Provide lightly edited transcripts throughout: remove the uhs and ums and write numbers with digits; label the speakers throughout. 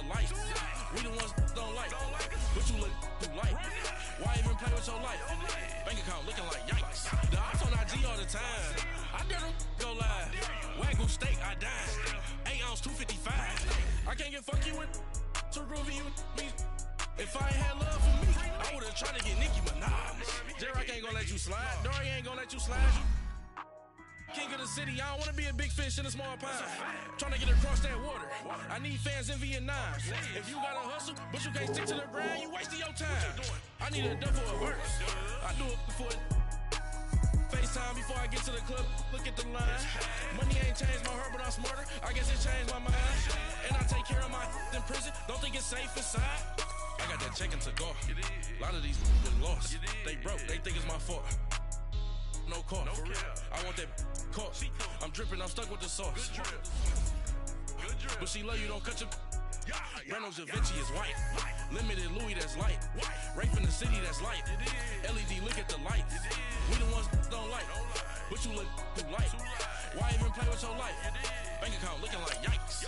Speaker 1: lights. We the ones don't like, but you look too light. Why even play with your life? Bank account looking like yikes. The ops on IG all the time. I dare them go live. Wagyu steak, I dine. 8 ounce, 255. I can't get fuck you with too groovy you me. If I ain't had love for me, I would've tried to get Nicki Minaj. J-Rock ain't gonna let you slide. Dory ain't gonna let you slide. King of the city, I don't wanna be a big fish in a small pond. Trying to get across that water. I need fans in Vietnam. If you gotta hustle, but you can't stick to the grind, you wasting your time. I need a double a verse. I do it before FaceTime before I get to the club. Look at the line. Money ain't changed my heart, but I'm smarter. I guess it changed my mind. And I take care of my in prison. Don't think it's safe inside. I got that check into go. A lot of these been lost. They broke. They think it's my fault. No call, for real. I want that caught. I'm dripping, I'm stuck with the sauce. But she love you, don't cut your. Breno Givenchy is white. Limited Louis, that's light. Rape in the city, that's light. LED, look at the lights. We the ones don't like, but you look too light. Why even play with your life? Bank account looking like yikes.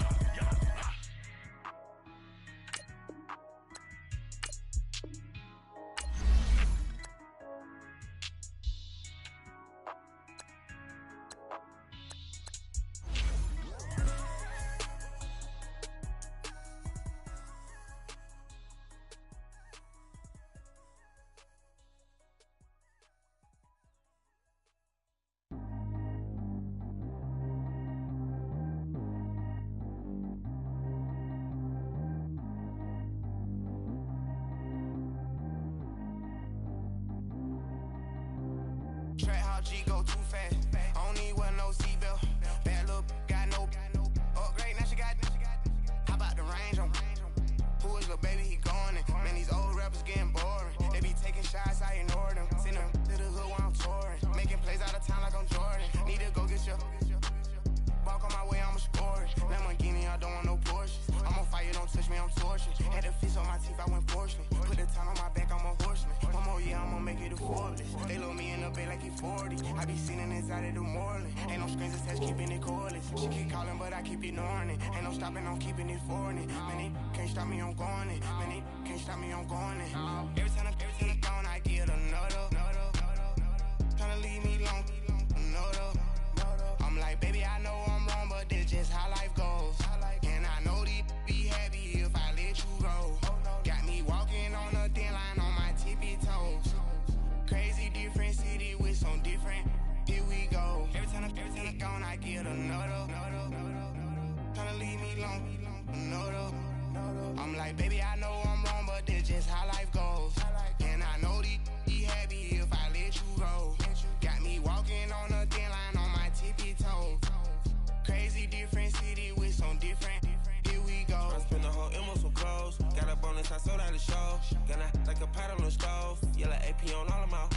Speaker 2: G go too fast. I don't need wear no seatbelt. Bad little got no upgrade. Now she got. How about the range on? Who is little baby? He going in. Man, these old rappers getting boring. They be taking shots, I ignore them. Send them to the hood while I'm touring. Making plays out of town like I'm Jordan. Need to go get your. Walk on my way, I'ma score it. Lamborghini, I don't want no Porsches. I'm on fire, don't touch me, I'm tortured. Had the fish on my teeth, I went fortunate. Put the time on my back, I'm a horseman. One more year, I'ma make it a Forbes. They load me in the bed like he 40. I be sitting inside of the Moreland. Ain't no strings attached, keeping it cordless. She keep calling, but I keep ignoring it. Ain't no stopping, I'm keeping it foreign it. Man, it can't stop me, I'm going it. Man, it can't stop me, I'm going it. Every time I gone, I get another. Tryna leave me long, another. I'm like, baby, I know I'm wrong, but this just how life goes. And I know these be happy if I let you go. Got me walking on a thin line on my tippy toes. Crazy different city with some different. Here we go. Every time I gone, I get another. Tryna leave me long, another. I'm like, baby, I know I'm wrong, but this just how life goes. And I know these be happy if I let you go. Got me walking on a thin line on my tippy toes. Crazy different city with some different. Here we go. I spent the whole M on some clothes. Got a bonus, I sold out the show. Gonna like a pot on the stove. Yellow AP on all of my.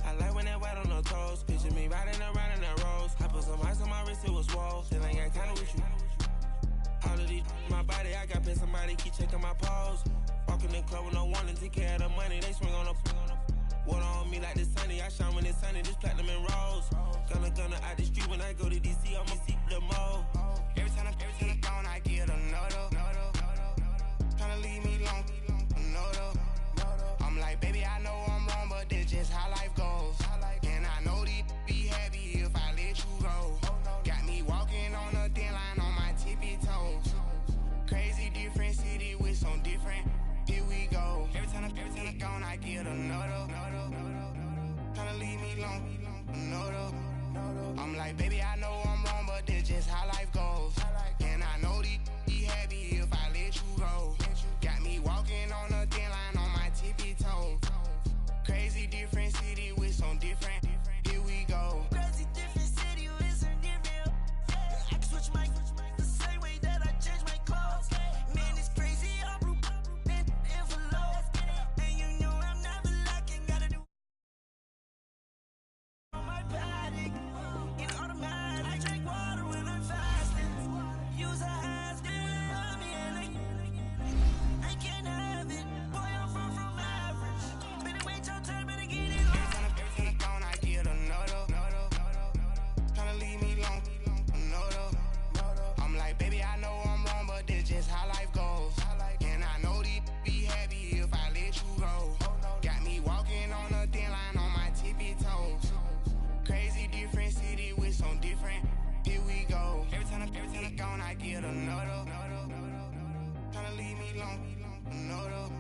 Speaker 2: I like when that white on the toes. Picture me riding around in that rose. I put some ice on my wrist, it was swole. Still ain't got time with you. All of these, my body, I got paid somebody keep checking my pose. Walking in the club with no warning, take care of the money. They swing on the. Water on me like the sunny, I shine when it's sunny, this platinum and rose. Gonna out the street when I go to DC, I'ma see the mode. Every time I gone, I get another. Tryna leave me long, another. I'm like, baby, I know I'm wrong, but this just how life goes. And I know these be happy if I let you go. Got me walking on a thin line on my tippy toes. Crazy different city with some different. Here we go. Every time I gone, I get another. Tryna leave me long, another. I'm like, baby, I know I'm wrong, but this just how life goes. And I know these be happy if I let you go. Got me walking on a thin line on my tippy toes. Crazy different city with some different. Here we go.
Speaker 3: Crazy different city with some different. I can switch my the same way that I change my clothes. Man, it's crazy. I'm in envelope. And you know I'm never lacking. Gotta do on my body in automatic.
Speaker 2: with a no-no. Tryna leave me long, no-no.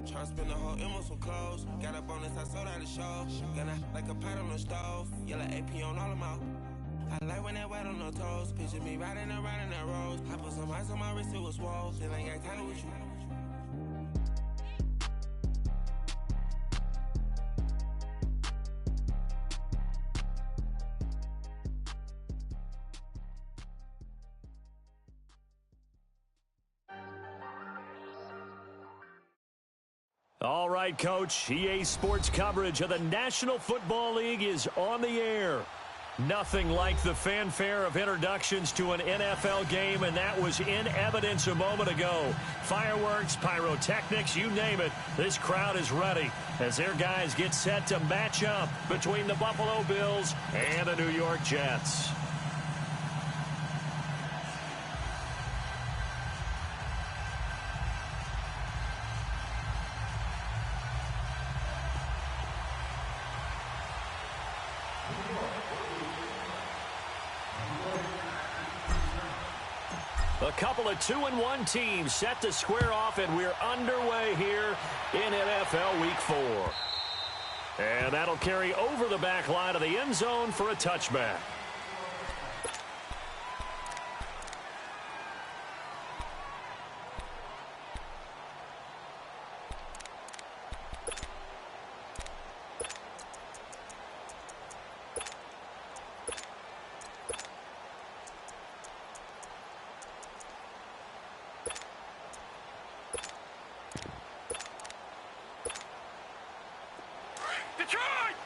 Speaker 2: Tryna spend the whole M on some clothes. Got a bonus, I sold out the show. Gonna like a pot on the stove. Yellow AP on all of my. I like when that wet on the toes. Picture me riding around in that rose. I put some ice on my wrist, it was swole. Still ain't got time with you.
Speaker 4: All right, Coach. EA Sports coverage of the National Football League is on the air. Nothing like the fanfare of introductions to an NFL game, and that was in evidence a moment ago. Fireworks, pyrotechnics, you name it. This crowd is ready as their guys get set to match up between the Buffalo Bills and the New York Jets. A couple of 2-1 teams set to square off, and we're underway here in NFL Week 4. And that'll carry over the back line of the end zone for a touchback.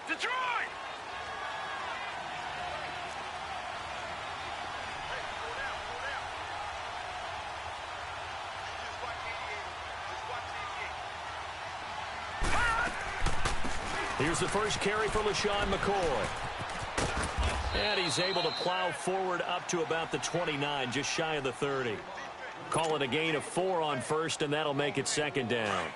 Speaker 1: Detroit!
Speaker 4: Here's the first carry for LaShawn McCoy. And he's able to plow forward up to about the 29, just shy of the 30. Call it a gain of 4 on first, and that'll make it second down.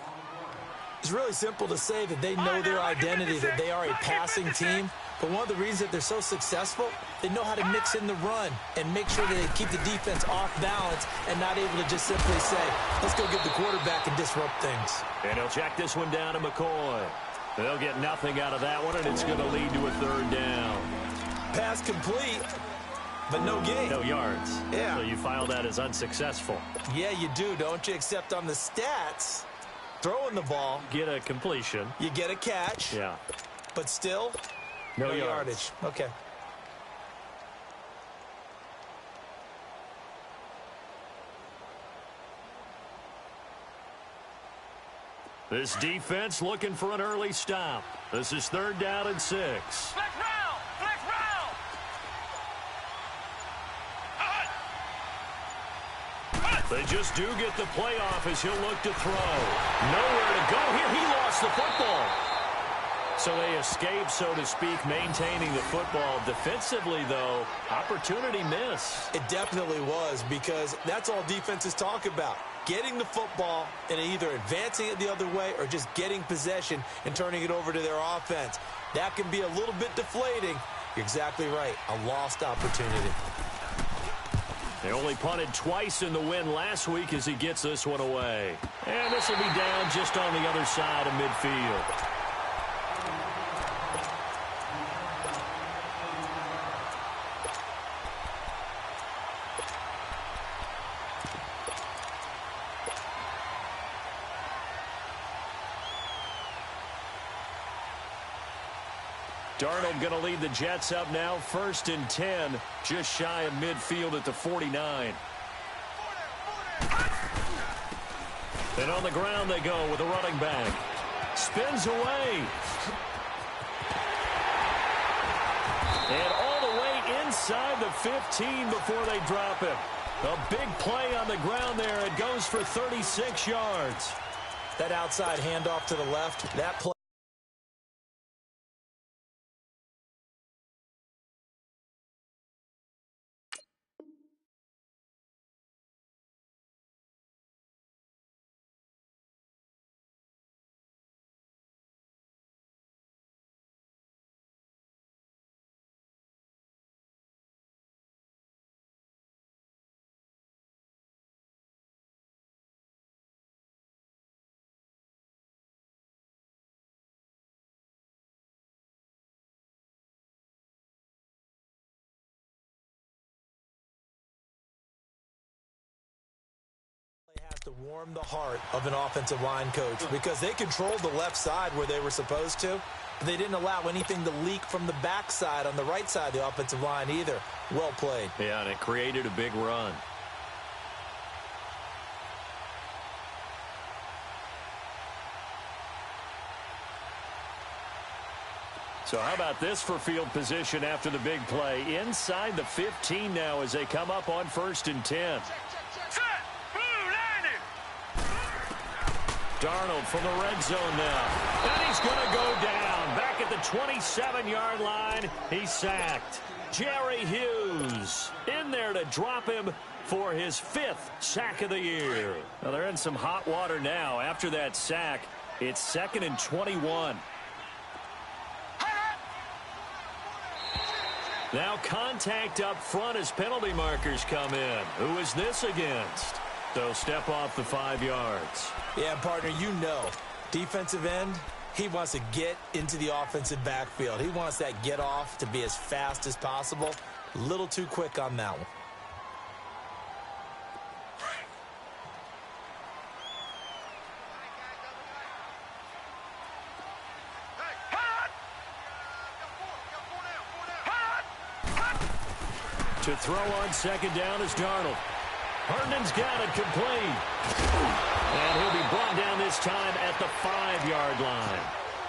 Speaker 5: It's really simple to say that they know their identity, that they are a passing team. But one of the reasons that they're so successful, they know how to mix in the run and make sure that they keep the defense off balance and not able to just simply say, let's go get the quarterback and disrupt things.
Speaker 4: And he'll check this one down to McCoy. They'll get nothing out of that one, and it's going to lead to a third down.
Speaker 5: Pass complete, but no gain.
Speaker 4: No yards.
Speaker 5: Yeah.
Speaker 4: So you file that as unsuccessful.
Speaker 5: Yeah, you do, don't you? Except on the stats, throwing the ball.
Speaker 4: Get a completion.
Speaker 5: You get a catch.
Speaker 4: Yeah.
Speaker 5: But still,
Speaker 4: no
Speaker 5: yardage. Okay.
Speaker 4: This defense looking for an early stop. This is 3rd down and 6.
Speaker 1: Flex round! Flex round!
Speaker 4: They just do get the playoff as he'll look to throw. Nowhere to go here. He lost the football. So they escape, so to speak, maintaining the football. Defensively, though, opportunity miss.
Speaker 5: It definitely was, because that's all defenses talk about. Getting the football and either advancing it the other way or just getting possession and turning it over to their offense. That can be a little bit deflating. You're exactly right. A lost opportunity.
Speaker 4: They only punted twice in the win last week as he gets this one away. And this will be down just on the other side of midfield. Darnold going to lead the Jets up now, 1st and 10, just shy of midfield at the 49. And on the ground they go with the running back. Spins away. And all the way inside the 15 before they drop him. A big play on the ground there. It goes for 36 yards.
Speaker 5: That outside handoff to the left, that play. to warm the heart of an offensive line coach because they controlled the left side where they were supposed to, but they didn't allow anything to leak from the backside on the right side of the offensive line either. Well played.
Speaker 4: Yeah, and it created a big run. So how about this for field position after the big play? Inside the 15 now as they come up on 1st and 10. Darnold from the red zone now. And he's going to go down. Back at the 27-yard line, he's sacked. Jerry Hughes in there to drop him for his 5th sack of the year. Now they're in some hot water now. After that sack, it's 2nd and 21. Now contact up front as penalty markers come in. Who is this against? They'll step off the 5 yards.
Speaker 5: Yeah, partner, you know, defensive end, he wants to get into the offensive backfield. He wants that get off to be as fast as possible. A little too quick on that one.
Speaker 4: To throw on 2nd down is Darnold. Herndon's got it complete. And he'll be brought down this time at the 5-yard line.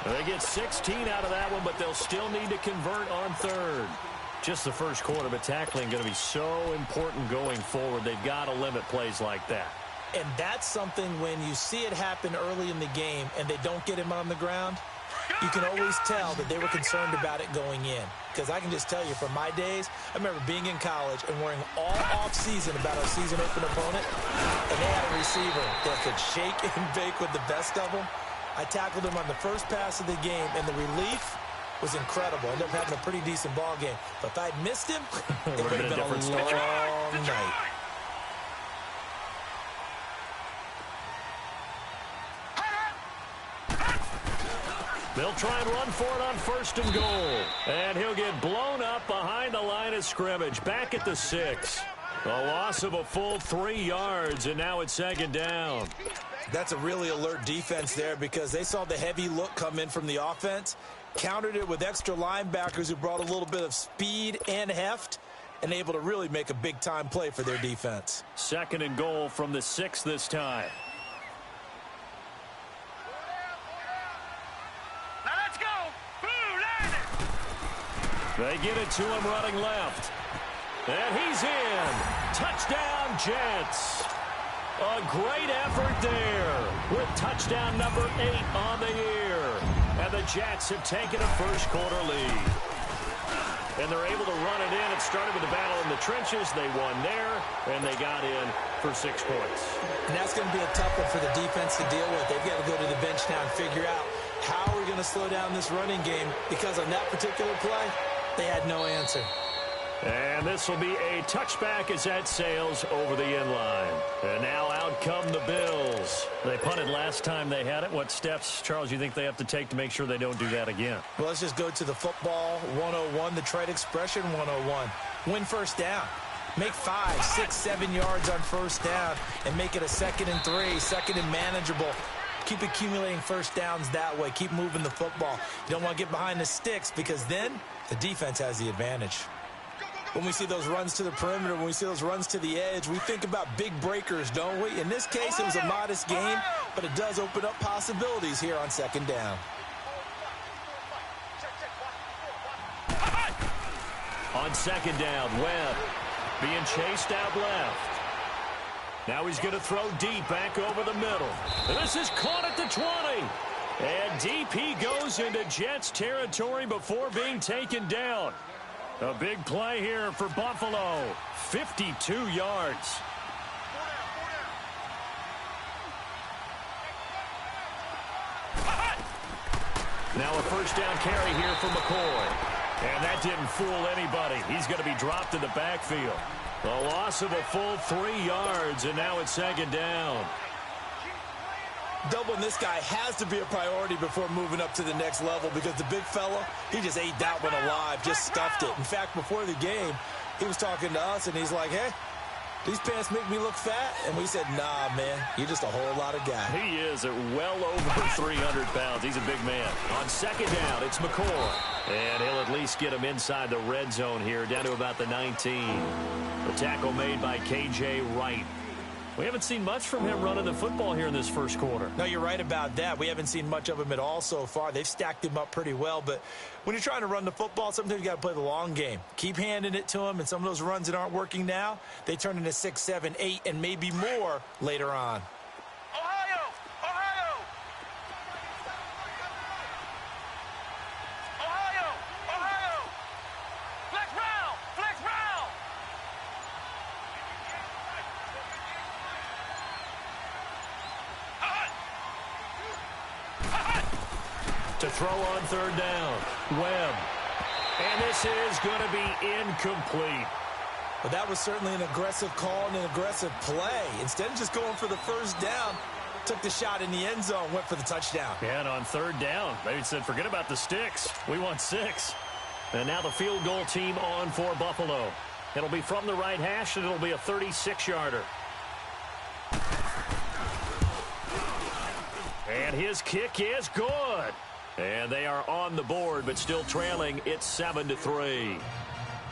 Speaker 4: They get 16 out of that one, but they'll still need to convert on 3rd. Just the first quarter, but tackling going to be so important going forward. They've got to limit plays like that.
Speaker 5: And that's something when you see it happen early in the game and they don't get him on the ground, you can always tell that they were concerned about it going in. Because I can just tell you from my days, I remember being in college and worrying all off-season about our season open opponent, and they had a receiver that could shake and bake with the best of them. I tackled him on the first pass of the game, and the relief was incredible. I ended up having a pretty decent ball game. But if I'd missed him, it would have been a long night.
Speaker 4: They'll try and run for it on 1st and goal. And he'll get blown up behind the line of scrimmage. Back at the 6. A loss of a full 3 yards, and now it's 2nd down.
Speaker 5: That's a really alert defense there because they saw the heavy look come in from the offense, countered it with extra linebackers who brought a little bit of speed and heft, and able to really make a big-time play for their defense.
Speaker 4: 2nd and goal from the 6 this time. They get it to him running left. And he's in. Touchdown, Jets. A great effort there with touchdown number 8 on the year. And the Jets have taken a first quarter lead. And they're able to run it in. It started with a battle in the trenches. They won there, and they got in for 6 points.
Speaker 5: And that's going to be a tough one for the defense to deal with. They've got to go to the bench now and figure out how we're going to slow down this running game, because on that particular play, they had no answer.
Speaker 4: And this will be a touchback as that sails over the end line. And now out come the Bills. They punted last time they had it. What steps, Charles, you think they have to take to make sure they don't do that again?
Speaker 5: Well, let's just go to the football 101, the trade expression 101. Win first down. Make 5, 6, 7 yards on first down and make it a 2nd and 3, 2nd and manageable. Keep accumulating first downs that way. Keep moving the football. You don't want to get behind the sticks because then the defense has the advantage. When we see those runs to the perimeter, when we see those runs to the edge, we think about big breakers, don't we? In this case, it was a modest game, but it does open up possibilities here on 2nd down.
Speaker 4: On 2nd down, Webb being chased out left. Now he's going to throw deep back over the middle. And this is caught at the 20. And deep he goes into Jets territory before being taken down. A big play here for Buffalo. 52 yards. Now a first down carry here for McCoy. And that didn't fool anybody. He's going to be dropped in the backfield. A loss of a full 3 yards, and now it's 2nd down.
Speaker 5: Doubling this guy has to be a priority before moving up to the next level because the big fella, he just ate that one alive, just stuffed it. In fact, before the game, he was talking to us, and he's like, hey, these pants make me look fat. And we said, nah, man, you're just a whole lot of guy.
Speaker 4: He is at well over 300 pounds. He's a big man. On second down, it's McCoy. And he'll at least get him inside the red zone here, down to about the 19. The tackle made by K.J. Wright. We haven't seen much from him running the football here in this first quarter.
Speaker 5: No, you're right about that. We haven't seen much of him at all so far. They've stacked him up pretty well, but when you're trying to run the football, sometimes you got to play the long game. Keep handing it to him, and some of those runs that aren't working now, they turn into 6, 7, 8, and maybe more later on.
Speaker 4: To throw on third down, Webb. And this is going to be incomplete.
Speaker 5: Well, that was certainly an aggressive call and an aggressive play. Instead of just going for the first down, took the shot in the end zone, went for the touchdown.
Speaker 4: Yeah, and on third down, they said, forget about the sticks. We want 6. And now the field goal team on for Buffalo. It'll be from the right hash, and it'll be a 36-yarder. And his kick is good. And they are on the board, but still trailing. It's 7-3.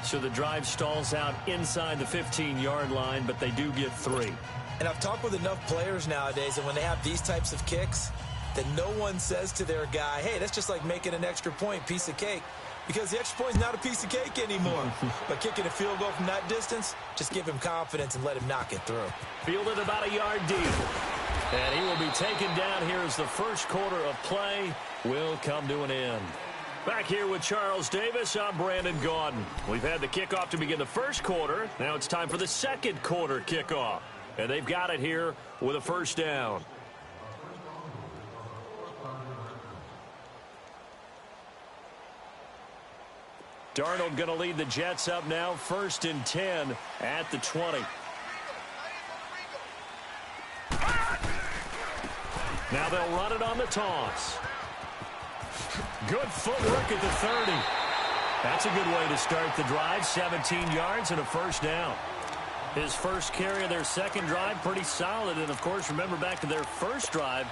Speaker 4: So the drive stalls out inside the 15-yard line, but they do get 3.
Speaker 5: And I've talked with enough players nowadays, and when they have these types of kicks, that no one says to their guy, hey, that's just like making an extra point, piece of cake. Because the extra point is not a piece of cake anymore. But kicking a field goal from that distance, just give him confidence and let him knock it through.
Speaker 4: Fielded about a yard deep. And he will be taken down here as the first quarter of play will come to an end. Back here with Charles Davis, I'm Brandon Gaudin. We've had the kickoff to begin the first quarter. Now it's time for the second quarter kickoff. And they've got it here with a first down. Darnold going to lead the Jets up now, 1st and 10 at the 20. Now they'll run it on the toss. Good footwork at the 30. That's a good way to start the drive. 17 yards and a first down. His first carry of their second drive, pretty solid. And, of course, remember back to their first drive,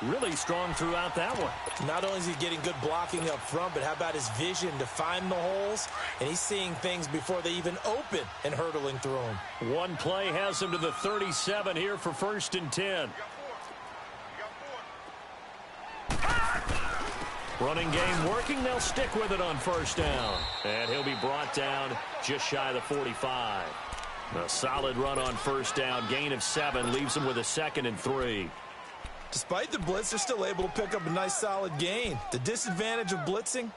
Speaker 4: really strong throughout that one.
Speaker 5: Not only is he getting good blocking up front, but how about his vision to find the holes? And he's seeing things before they even open and hurdling through them.
Speaker 4: One play has him to the 37 here for 1st and 10. Running game working. They'll stick with it on first down. And he'll be brought down just shy of the 45. A solid run on first down. Gain of 7 leaves him with a 2nd and 3.
Speaker 5: Despite the blitz, they're still able to pick up a nice solid gain. The disadvantage of blitzing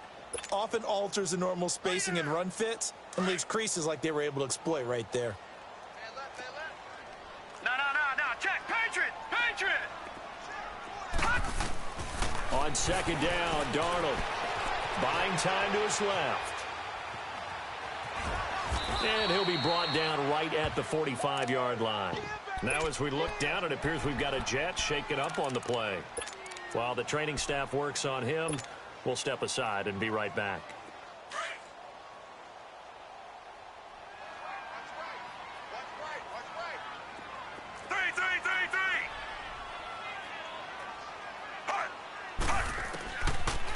Speaker 5: often alters the normal spacing and run fits and leaves creases like they were able to exploit right there.
Speaker 6: No. Check. Patriot.
Speaker 4: On second down, Darnold buying time to his left. And he'll be brought down right at the 45-yard line. Now as we look down, it appears we've got a Jet shaken up on the play. While the training staff works on him, we'll step aside and be right back.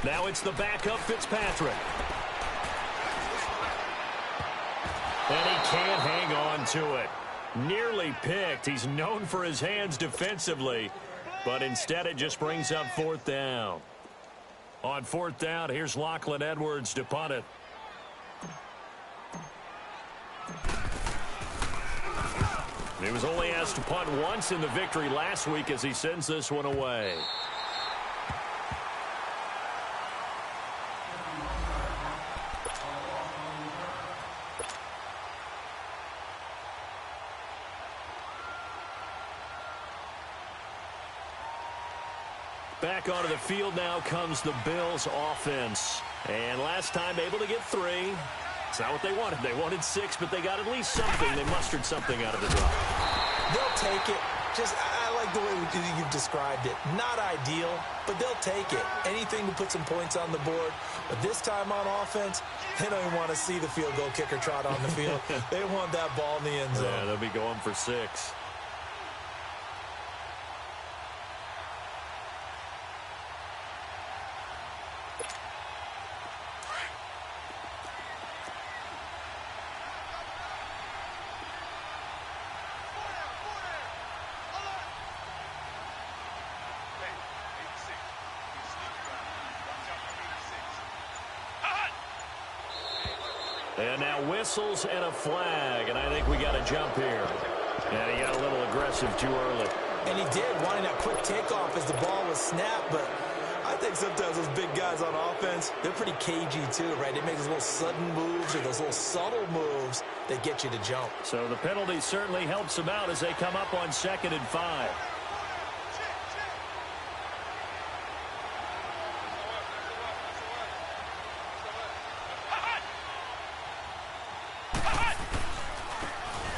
Speaker 4: Now it's the backup Fitzpatrick. And he can't hang on to it. Nearly picked. He's known for his hands defensively, but instead it just brings up 4th down. On 4th down, here's Lachlan Edwards to punt it. He was only asked to punt once in the victory last week as he sends this one away. Back onto the field now comes the Bills offense. And last time able to get 3. It's not what they wanted. They wanted 6, but they got at least something. They mustered something out of the drive.
Speaker 5: They'll take it. I like the way you've described it. Not ideal, but they'll take it. Anything to put some points on the board. But this time on offense, they don't even want to see the field goal kicker trot on the field. They want that ball in the end zone.
Speaker 4: Yeah, they'll be going for 6. And now whistles and a flag, and I think we got a jump here. And he got a little aggressive too early.
Speaker 5: And he did, wanting that quick takeoff as the ball was snapped, but I think sometimes those big guys on offense, they're pretty cagey too, right? They make those little sudden moves or those little subtle moves that get you to jump.
Speaker 4: So the penalty certainly helps them out as they come up on 2nd and 5.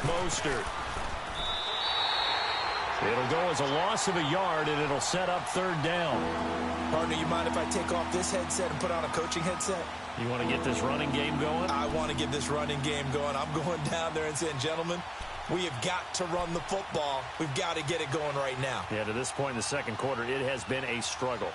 Speaker 4: Mostert. It'll go as a loss of a yard, and it'll set up 3rd down.
Speaker 5: Partner, you mind if I take off this headset and put on a coaching headset?
Speaker 4: You want to get this running game going?
Speaker 5: I want to get this running game going. I'm going down there and saying, gentlemen, we have got to run the football. We've got to get it going right now.
Speaker 4: Yeah, to this point in the second quarter, it has been a struggle.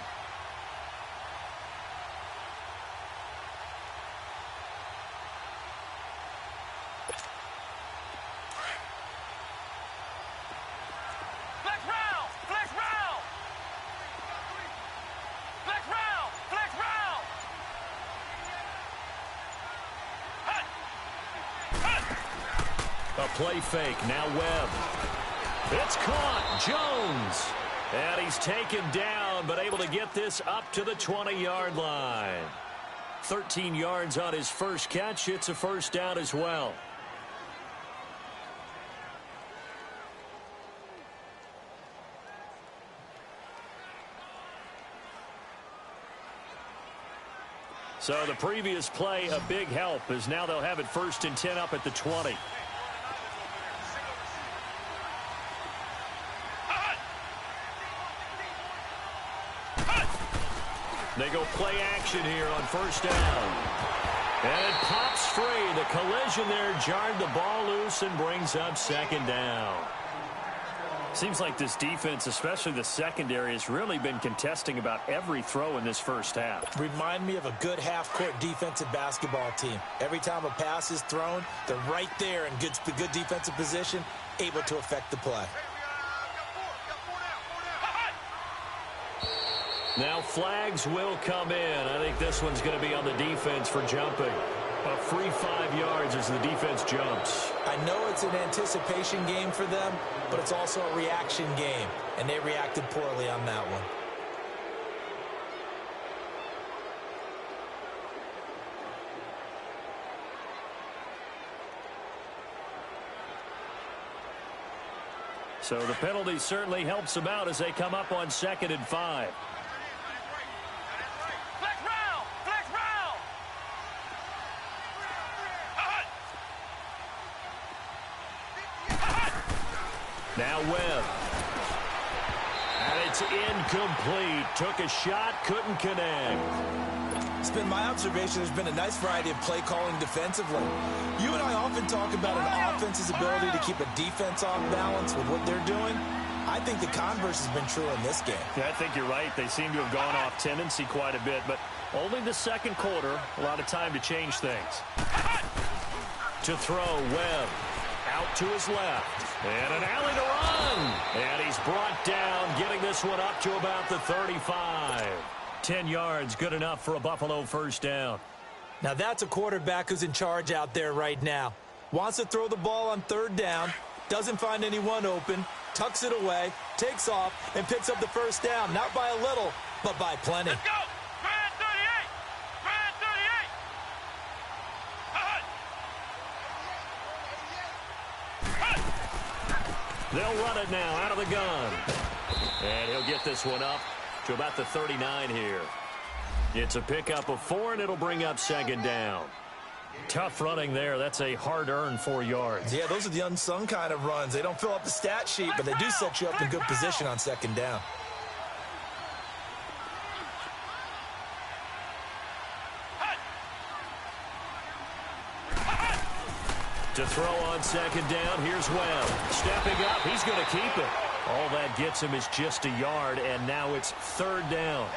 Speaker 4: Play fake, now Webb. It's caught, Jones. And he's taken down, but able to get this up to the 20-yard line. 13 yards on his first catch. It's a 1st down as well. So the previous play, a big help, as now they'll have it 1st and 10 up at the 20. They go play action here on 1st down. And it pops free. The collision there jarred the ball loose and brings up 2nd down. Seems like this defense, especially the secondary, has really been contesting about every throw in this first half.
Speaker 5: Remind me of a good half-court defensive basketball team. Every time a pass is thrown, they're right there in good defensive position, able to affect the play.
Speaker 4: Now flags will come in. I think this one's going to be on the defense for jumping. A free 5 yards as the defense jumps.
Speaker 5: I know it's an anticipation game for them, but it's also a reaction game, and they reacted poorly on that one.
Speaker 4: So the penalty certainly helps them out as they come up on 2nd and 5. Now Webb. And it's incomplete. Took a shot, couldn't connect.
Speaker 5: It's been my observation there's been a nice variety of play calling defensively. You and I often talk about an offense's ability to keep a defense off balance with what they're doing. I think the converse has been true in this game.
Speaker 4: Yeah, I think you're right. They seem to have gone off tendency quite a bit, but only the second quarter, a lot of time to change things. To throw, Webb. Out to his left. And an alley to run. And he's brought down, getting this one up to about the 35. 10 yards, good enough for a Buffalo 1st down.
Speaker 5: Now that's a quarterback who's in charge out there right now. Wants to throw the ball on 3rd down. Doesn't find anyone open. Tucks it away. Takes off and picks up the 1st down. Not by a little, but by plenty.
Speaker 6: Let's go. Man 38. Man 38.
Speaker 4: They'll run it now out of the gun. And he'll get this one up to about the 39 here. It's a pickup of 4, and it'll bring up 2nd down. Tough running there. That's a hard-earned 4 yards.
Speaker 5: Yeah, those are the unsung kind of runs. They don't fill up the stat sheet, but they do set you up in good position on second down.
Speaker 4: To throw on second down, here's Webb. Stepping up, he's going to keep it. All that gets him is just a yard, and now it's third down.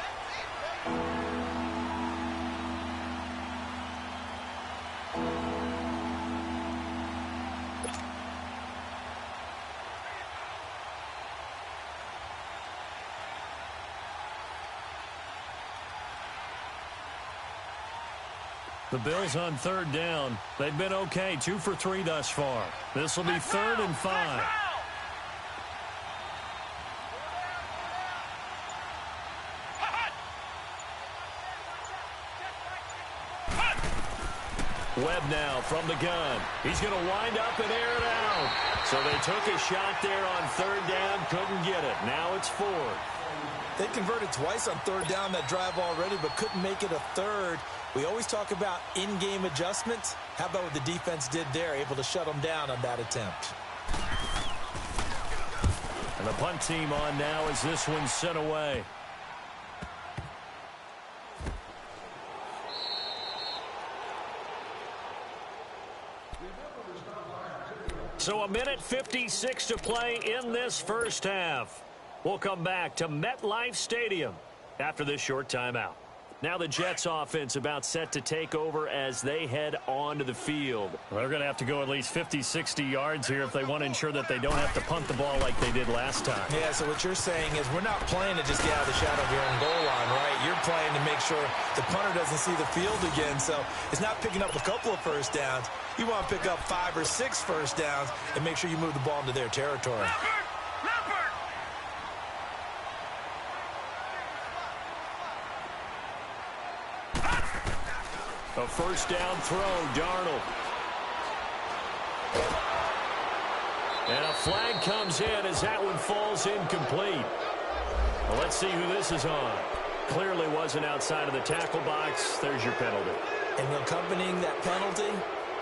Speaker 4: The Bills on third down. They've been okay, 2 for 3 thus far. This will be 3rd and 5. Webb now from the gun. He's going to wind up and air it out. So they took a shot there on third down, couldn't get it. Now it's 4th.
Speaker 5: They converted twice on third down that drive already, but couldn't make it a third. We always talk about in-game adjustments. How about what the defense did there, able to shut them down on that attempt?
Speaker 4: And the punt team on now as this one's sent away. So 1:56 to play in this first half. We'll come back to MetLife Stadium after this short timeout. Now the Jets offense about set to take over as they head onto the field. They're going to have to go at least 50, 60 yards here if they want to ensure that they don't have to punt the ball like they did last time.
Speaker 5: Yeah, so what you're saying is we're not playing to just get out of the shadow of your own goal line, right? You're playing to make sure the punter doesn't see the field again. So it's not picking up a couple of first downs. You want to pick up 5 or 6 first downs and make sure you move the ball into their territory.
Speaker 4: A first down throw, Darnold. And a flag comes in as that one falls incomplete. Well, let's see who this is on. Clearly wasn't outside of the tackle box. There's your penalty.
Speaker 5: And accompanying that penalty,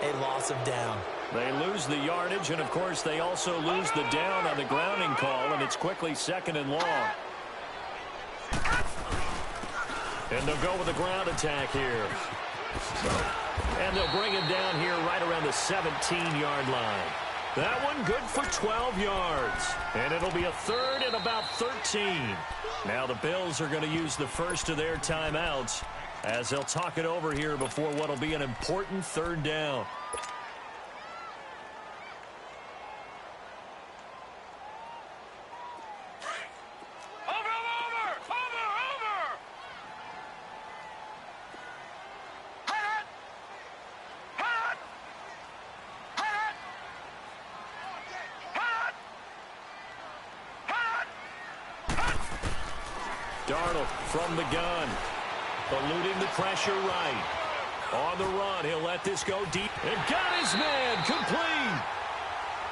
Speaker 5: a loss of down.
Speaker 4: They lose the yardage, and, of course, they also lose the down on the grounding call, and it's quickly 2nd and long. And they'll go with a ground attack here. And they'll bring him down here right around the 17-yard line. That one good for 12 yards. And it'll be a 3rd and about 13. Now the Bills are going to use the first of their timeouts as they'll talk it over here before what'll be an important 3rd down. Darnold from the gun, eluding the pressure right. On the run, he'll let this go deep. And got his man complete.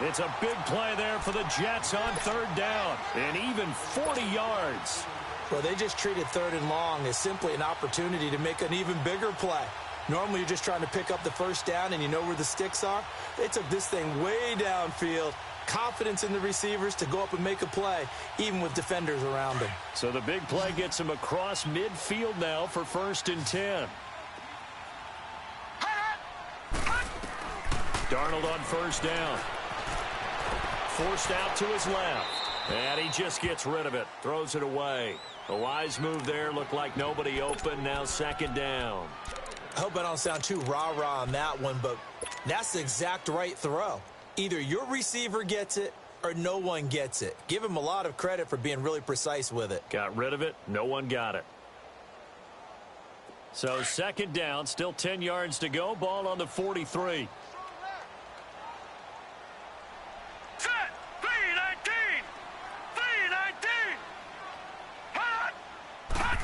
Speaker 4: It's a big play there for the Jets on 3rd down. And even 40 yards.
Speaker 5: Well, they just treated 3rd and long as simply an opportunity to make an even bigger play. Normally, you're just trying to pick up the first down and you know where the sticks are. They took this thing way downfield. Confidence in the receivers to go up and make a play, even with defenders around them.
Speaker 4: So the big play gets him across midfield now for 1st and 10. Darnold on 1st down. Forced out to his left. And he just gets rid of it. Throws it away. A wise move there. Looked like nobody open. Now 2nd down.
Speaker 5: I hope I don't sound too rah-rah on that one, but that's the exact right throw. Either your receiver gets it or no one gets it. Give him a lot of credit for being really precise with it.
Speaker 4: Got rid of it. No one got it. So 2nd down. Still 10 yards to go. Ball on the 43.
Speaker 6: Set! 319! 319! Hot! Hot!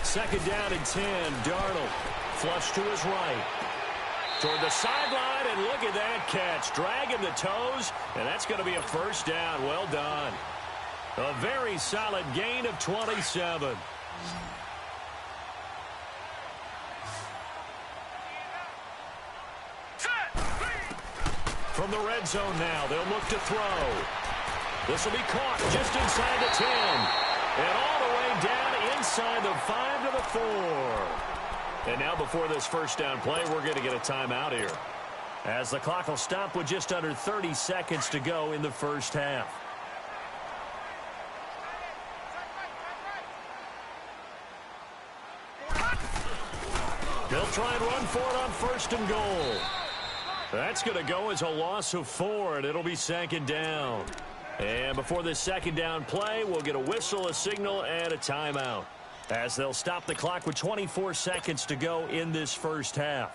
Speaker 4: 2nd down and 10. Darnold. Flush to his right. Toward the sideline, and look at that catch. Dragging the toes, and that's going to be a 1st down. Well done. A very solid gain of 27. From the red zone now, they'll look to throw. This will be caught just inside the 10. And all the way down inside the 5 to the 4. And now before this first down play, we're going to get a timeout here, as the clock will stop with just under 30 seconds to go in the first half. They'll try and run for it on first and goal. That's going to go as a loss of 4, and it'll be second down. And before this second down play, we'll get a whistle, a signal, and a timeout, as they'll stop the clock with 24 seconds to go in this first half.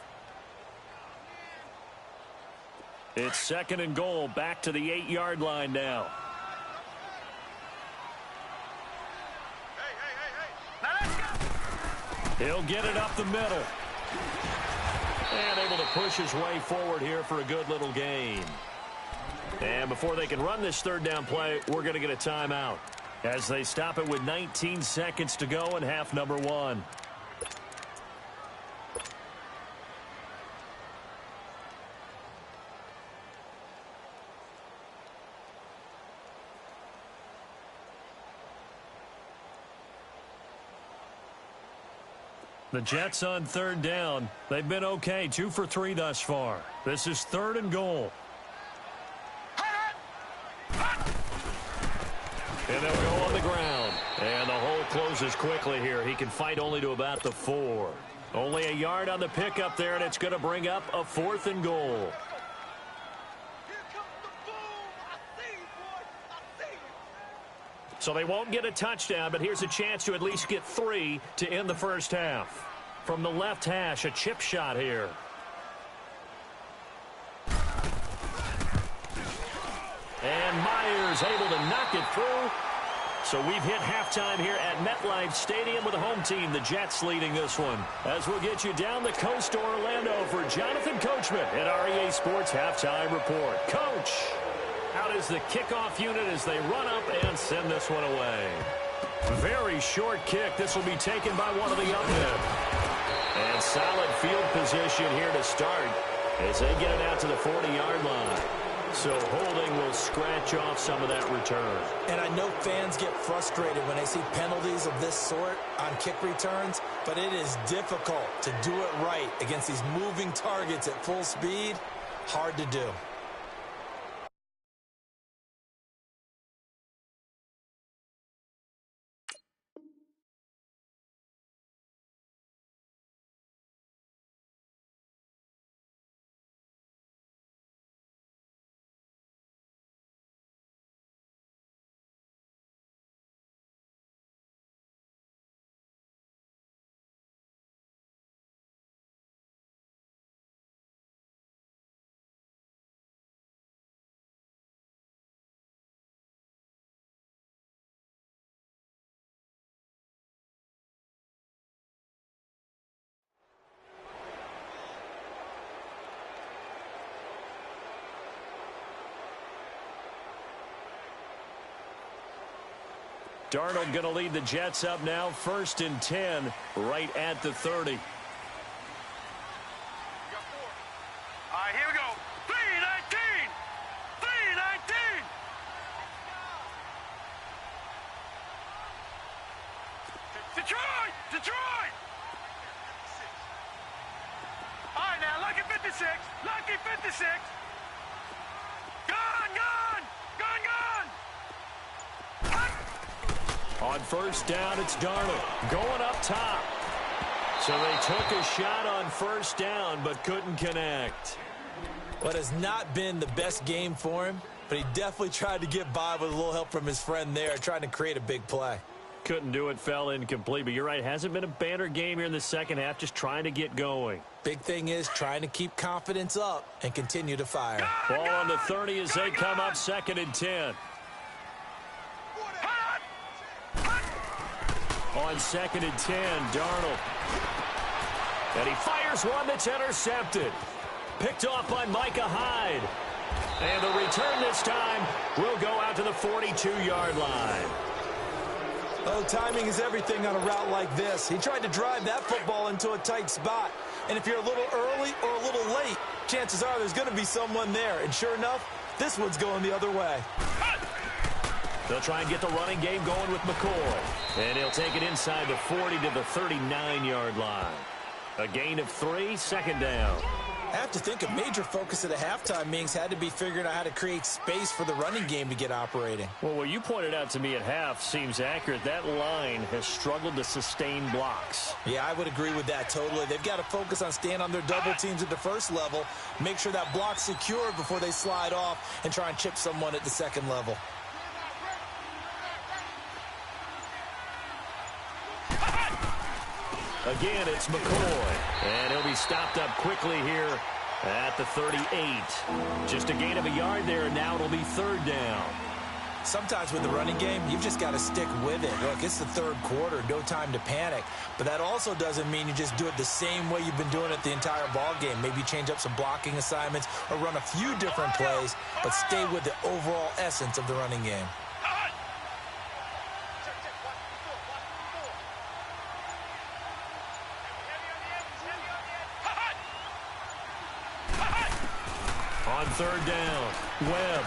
Speaker 4: It's second and goal, back to the 8-yard line now.
Speaker 6: Now let's go.
Speaker 4: He'll get it up the middle. And able to push his way forward here for a good little gain. And before they can run this third down play, we're going to get a timeout, as they stop it with 19 seconds to go in half number 1. The Jets on third down. They've been okay, 2 for 3 thus far. This is third and goal. And they'll go on the ground. And the hole closes quickly here. He can fight only to about the 4. Only a yard on the pickup there, and it's going to bring up a 4th and goal. So they won't get a touchdown, but here's a chance to at least get 3 to end the first half. From the left hash, a chip shot here. And Myers able to knock it through. So we've hit halftime here at MetLife Stadium with the home team, the Jets, leading this one. As we'll get you down the coast to Orlando for Jonathan Coachman at REA Sports Halftime Report. Coach, out is the kickoff unit as they run up and send this one away. Very short kick. This will be taken by one of the young men. And solid field position here to start as they get it out to the 40-yard line. So holding will scratch off some of that return.
Speaker 5: And I know fans get frustrated when they see penalties of this sort on kick returns, but it is difficult to do it right against these moving targets at full speed. Hard to do.
Speaker 4: Darnold going to lead the Jets up now, 1st and 10, right at the 30.
Speaker 6: All right, here we go. 3-19. 3-19. Detroit! Detroit! All right, now, lucky 56. Lucky 56. Gone, gone! Gone, gone!
Speaker 4: On first down, it's Darnold going up top. So they took a shot on first down, but couldn't connect.
Speaker 5: What has not been the best game for him, but he definitely tried to get by with a little help from his friend there, trying to create a big play.
Speaker 4: Couldn't do it, fell incomplete. But you're right, hasn't been a banner game here in the second half, just trying to get going.
Speaker 5: Big thing is trying to keep confidence up and continue to fire.
Speaker 4: Ball on the 30 as they come up 2nd and 10. On 2nd and 10, Darnold. And he fires one that's intercepted. Picked off by Micah Hyde. And the return this time will go out to the 42-yard line.
Speaker 5: Oh, timing is everything on a route like this. He tried to drive that football into a tight spot. And if you're a little early or a little late, chances are there's going to be someone there. And sure enough, this one's going the other way.
Speaker 4: They'll try and get the running game going with McCoy. And he'll take it inside the 40 to the 39-yard line. A gain of 3, second down.
Speaker 5: I have to think a major focus at the halftime meetings had to be figuring out how to create space for the running game to get operating.
Speaker 4: Well, what you pointed out to me at half seems accurate. That line has struggled to sustain blocks.
Speaker 5: Yeah, I would agree with that totally. They've got to focus on staying on their double teams at the first level, make sure that block's secure before they slide off and try and chip someone at the second level.
Speaker 4: Again, it's McCoy, and he'll be stopped up quickly here at the 38. Just a gain of a yard there, and now it'll be third down.
Speaker 5: Sometimes with the running game, you've just got to stick with it. Look, it's the third quarter, no time to panic. But that also doesn't mean you just do it the same way you've been doing it the entire ball game. Maybe change up some blocking assignments or run a few different plays, but stay with the overall essence of the running game.
Speaker 4: On third down, Webb.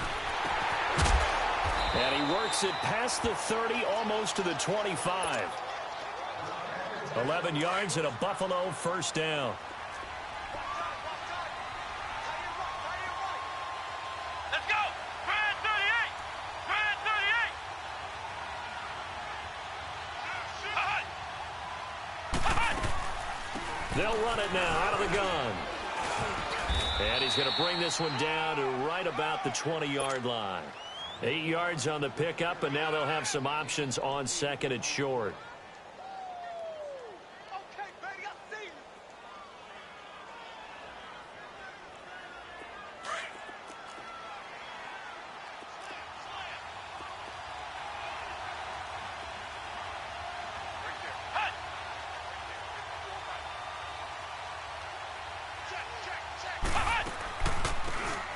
Speaker 4: And he works it past the 30, almost to the 25. 11 yards and a Buffalo first down.
Speaker 6: Let's go! Brad 38! Brad 38!
Speaker 4: They'll run it now out of the gun. And he's going to bring this one down to right about the 20-yard line. 8 yards on the pickup, and now they'll have some options on second and short.
Speaker 6: Okay, baby, I see you.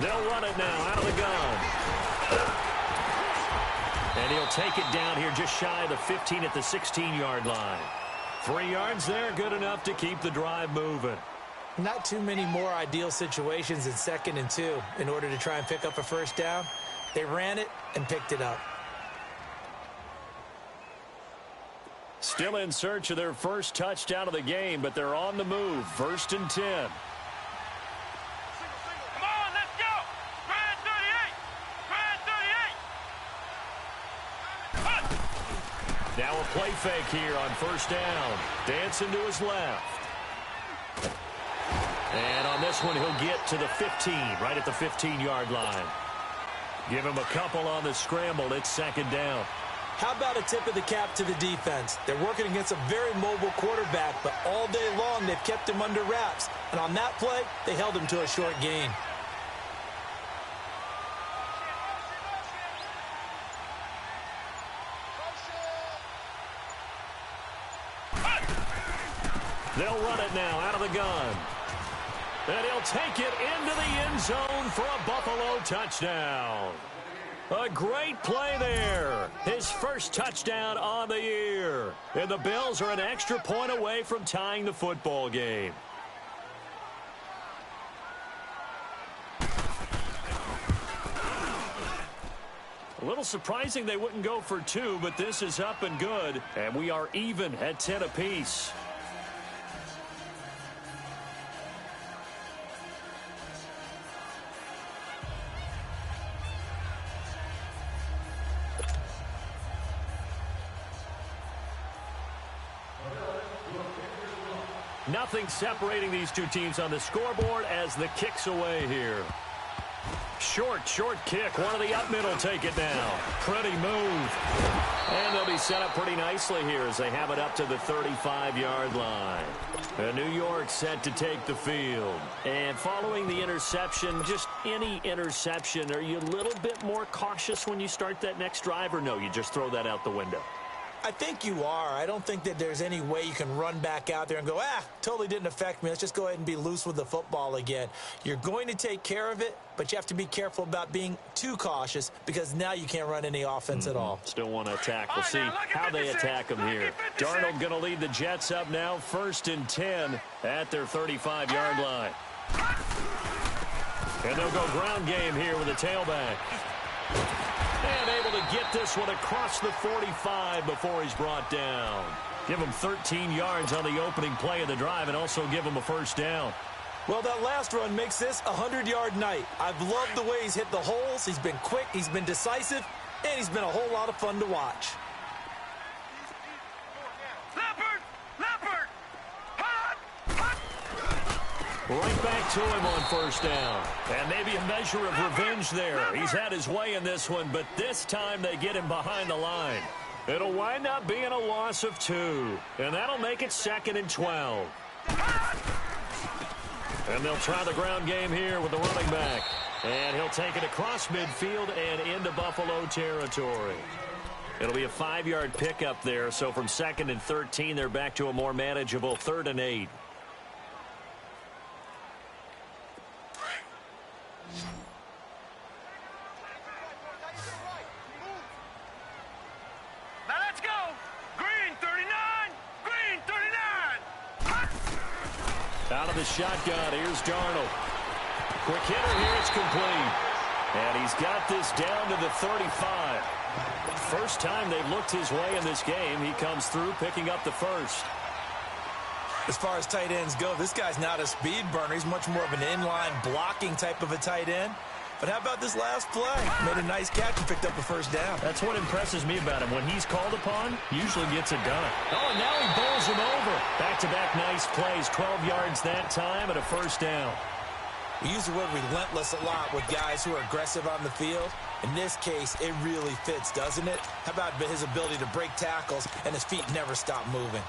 Speaker 4: They'll run it now out of the gun. And he'll take it down here just shy of the 15 at the 16-yard line. 3 yards there, good enough to keep the drive moving.
Speaker 5: Not too many more ideal situations in 2nd and 2 in order to try and pick up a first down. They ran it and picked it up.
Speaker 4: Still in search of their first touchdown of the game, but they're on the move. 1st and 10. Now a play fake here on first down. Dancing to his left. And on this one, he'll get to the 15, right at the 15-yard line. Give him a couple on the scramble. It's second down.
Speaker 5: How about a tip of the cap to the defense? They're working against a very mobile quarterback, but all day long they've kept him under wraps. And on that play, they held him to a short gain.
Speaker 4: They'll run it now out of the gun. And he'll take it into the end zone for a Buffalo touchdown. A great play there. His first touchdown on the year. And the Bills are an extra point away from tying the football game. A little surprising they wouldn't go for 2, but this is up and good. And we are even at 10 apiece. Nothing separating these two teams on the scoreboard as the kick's away here. Short kick. One of the up middle take it now. Pretty move. And they'll be set up pretty nicely here as they have it up to the 35-yard line. And New York set to take the field. And following the interception, just any interception, are you a little bit more cautious when you start that next drive, or no, you just throw that out the window?
Speaker 5: I think you are. I don't think that there's any way you can run back out there and go, totally didn't affect me. Let's just go ahead and be loose with the football again. You're going to take care of it, but you have to be careful about being too cautious because now you can't run any offense at all.
Speaker 4: Still want to attack. We'll see how they attack them here. Darnold going to lead the Jets up now. 1st and 10 at their 35-yard line. And they'll go ground game here with a tailback. And able to get this one across the 45 before he's brought down. Give him 13 yards on the opening play of the drive and also give him a first down.
Speaker 5: Well, that last run makes this a 100-yard night. I've loved the way he's hit the holes. He's been quick, he's been decisive, and he's been a whole lot of fun to watch.
Speaker 4: Right back to him on first down. And maybe a measure of revenge there. He's had his way in this one, but this time they get him behind the line. It'll wind up being a loss of 2. And that'll make it 2nd and 12. And they'll try the ground game here with the running back. And he'll take it across midfield and into Buffalo territory. It'll be a 5-yard pickup there. So from 2nd and 13, they're back to a more manageable 3rd and 8. Out of the shotgun, here's Darnold. Quick hitter here, it's complete. And he's got this down to the 35. First time they've looked his way in this game, he comes through picking up the first.
Speaker 5: As far as tight ends go, this guy's not a speed burner. He's much more of an inline blocking type of a tight end. But how about this last play? Made a nice catch and picked up a first down.
Speaker 4: That's what impresses me about him. When he's called upon, usually gets it done. Oh, and now he bowls him over. Back-to-back nice plays, 12 yards that time and a first down.
Speaker 5: We use the word relentless a lot with guys who are aggressive on the field. In this case, it really fits, doesn't it? How about his ability to break tackles and his feet never stop moving?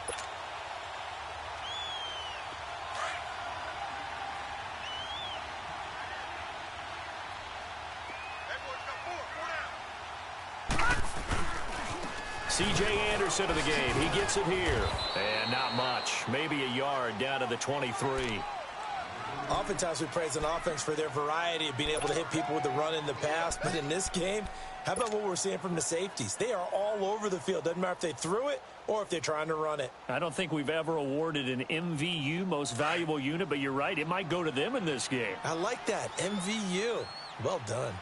Speaker 4: C.J. Anderson of the game. He gets it here. And not much. Maybe a yard down to the 23.
Speaker 5: Oftentimes we praise an offense for their variety of being able to hit people with the run in the pass. But in this game, how about what we're seeing from the safeties? They are all over the field. Doesn't matter if they threw it or if they're trying to run it.
Speaker 4: I don't think we've ever awarded an MVU, most valuable unit, but you're right. It might go to them in this game.
Speaker 5: I like that. MVU. Well done.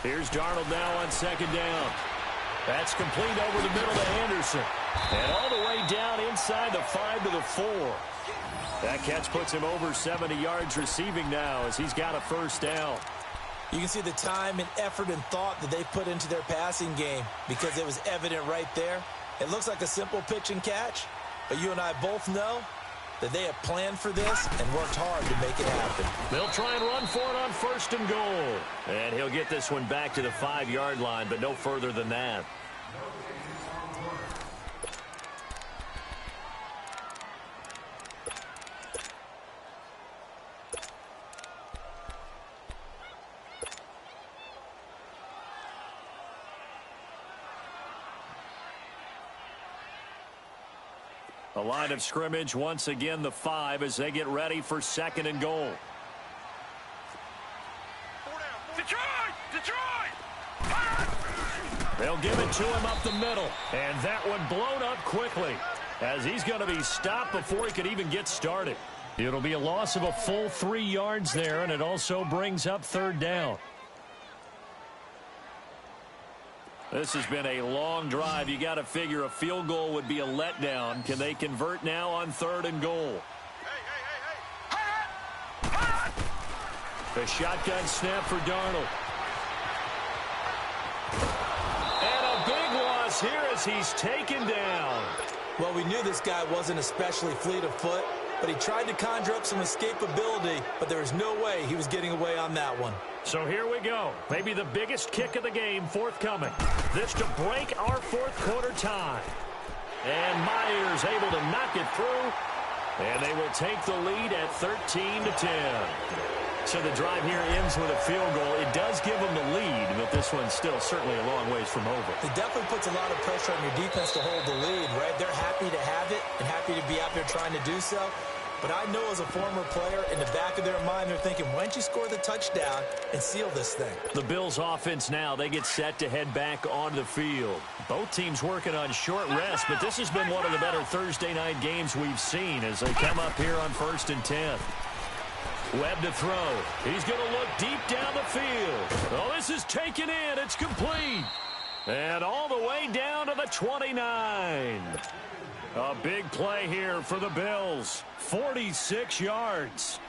Speaker 4: Here's Darnold now on 2nd down. That's complete over the middle to Anderson. And all the way down inside the 5 to the 4. That catch puts him over 70 yards receiving now as he's got a first down.
Speaker 5: You can see the time and effort and thought that they put into their passing game because it was evident right there. It looks like a simple pitch and catch, but you and I both know that they have planned for this and worked hard to make it happen.
Speaker 4: They'll try and run for it on 1st and goal. And he'll get this one back to the 5-yard line, but no further than that. The line of scrimmage, once again, the 5 as they get ready for 2nd and goal. They'll give it to him up the middle. And that one blown up quickly as he's going to be stopped before he could even get started. It'll be a loss of a full 3 yards there, and it also brings up 3rd down. This has been a long drive. You got to figure a field goal would be a letdown. Can they convert now on 3rd and goal? The shotgun snap for Darnold. And a big loss here as he's taken down.
Speaker 5: Well, we knew this guy wasn't especially fleet of foot, but he tried to conjure up some escapability, but there was no way he was getting away on that one.
Speaker 4: So here we go. Maybe the biggest kick of the game forthcoming. This to break our 4th quarter tie. And Myers able to knock it through. And they will take the lead at 13-10. So the drive here ends with a field goal. It does give them the lead, but this one's still certainly a long ways from over.
Speaker 5: It definitely puts a lot of pressure on your defense to hold the lead, right? They're happy to have it and happy to be out there trying to do so. But I know as a former player, in the back of their mind, they're thinking, why don't you score the touchdown and seal this thing?
Speaker 4: The Bills offense now, they get set to head back onto the field. Both teams working on short rest, but this has been one of the better Thursday night games we've seen as they come up here on 1st and 10. Webb to throw. He's going to look deep down the field. Oh, this is taken in. It's complete. And all the way down to the 29. A big play here for the Bills. 46 yards.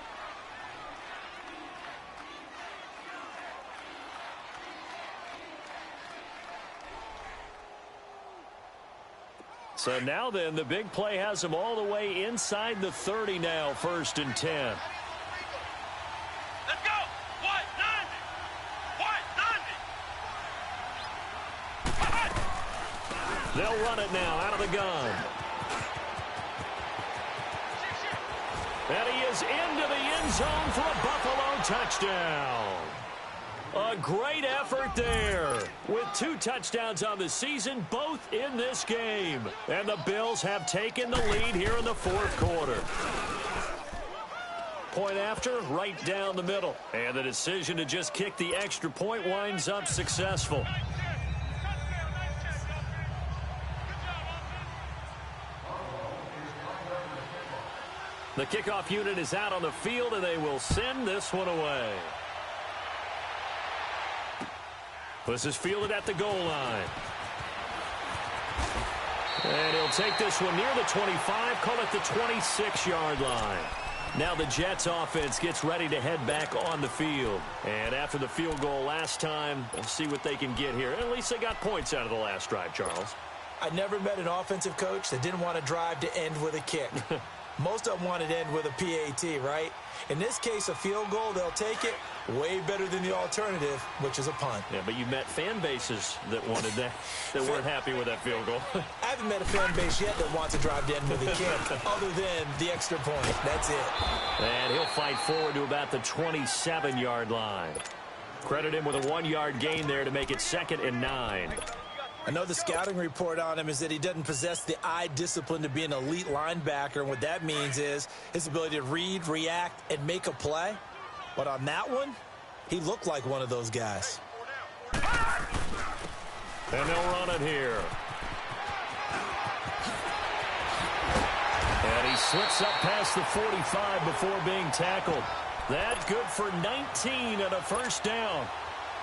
Speaker 4: So now then, the big play has them all the way inside the 30 now, 1st and 10.
Speaker 6: Let's go. What? 90.
Speaker 4: They'll run it now out of the gun. And he is into the end zone for a Buffalo touchdown. A great effort there with 2 touchdowns on the season, both in this game. And the Bills have taken the lead here in the 4th quarter. Point after, right down the middle. And the decision to just kick the extra point winds up successful. The kickoff unit is out on the field, and they will send this one away. This is fielded at the goal line. And he'll take this one near the 25, call it the 26-yard line. Now the Jets offense gets ready to head back on the field. And after the field goal last time, we'll see what they can get here. At least they got points out of the last drive, Charles.
Speaker 5: I never met an offensive coach that didn't want to drive to end with a kick. Most of them wanted to end with a PAT, right? In this case, a field goal, they'll take it. Way better than the alternative, which is a punt.
Speaker 4: Yeah, but you met fan bases that wanted that, that weren't happy with that field goal.
Speaker 5: I haven't met a fan base yet that wants to drive to end with a kick, other than the extra point. That's it.
Speaker 4: And he'll fight forward to about the 27-yard line. Credit him with a 1-yard gain there to make it 2nd and 9.
Speaker 5: I know the scouting report on him is that he doesn't possess the eye discipline to be an elite linebacker, and what that means is his ability to read, react, and make a play. But on that one, he looked like one of those guys.
Speaker 4: And they'll run it here. And he slips up past the 45 before being tackled. That's good for 19 and a 1st down.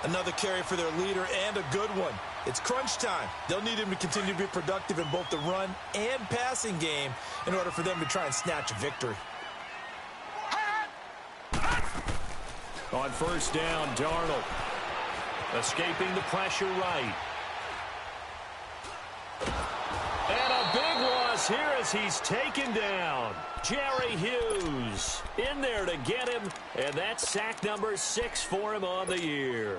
Speaker 5: Another carry for their leader and a good one. It's crunch time. They'll need him to continue to be productive in both the run and passing game in order for them to try and snatch a victory.
Speaker 4: On 1st down, Darnold escaping the pressure right. And a big loss here as he's taken down. Jerry Hughes in there to get him, and that's sack number 6 for him on the year.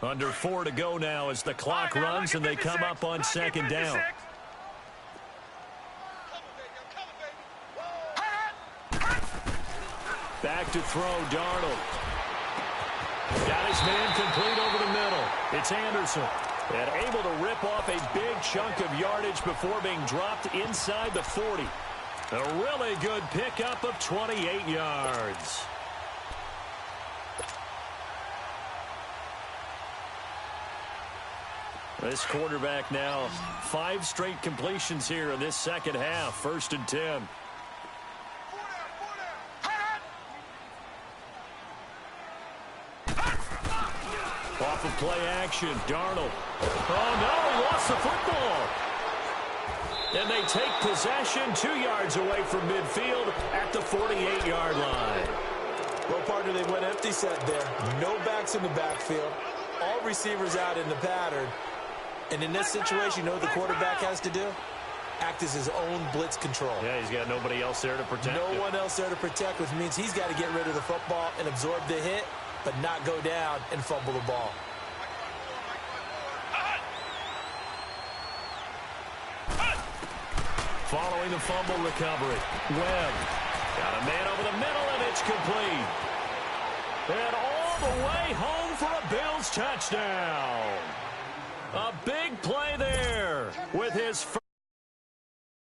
Speaker 4: Under 4 to go now as the clock runs and they come up on 2nd down. Back to throw, Darnold. Got his man complete over the middle. It's Anderson. And able to rip off a big chunk of yardage before being dropped inside the 40. A really good pickup of 28 yards. This quarterback now 5 straight completions here in this 2nd half. 1st and 10. Off of play action, Darnold. Oh, no, he lost the football. And they take possession 2 yards away from midfield at the 48-yard line.
Speaker 5: Well, partner, they went empty set there. No backs in the backfield. All receivers out in the pattern. And in this situation, you know what the quarterback has to do? Act as his own blitz control.
Speaker 4: Yeah, he's got nobody else there to protect him.
Speaker 5: No one else there to protect, which means he's got to get rid of the football and absorb the hit, but not go down and fumble the ball.
Speaker 4: Following the fumble recovery, Webb got a man over the middle, and it's complete. And all the way home for a Bills touchdown. A big play there with his first.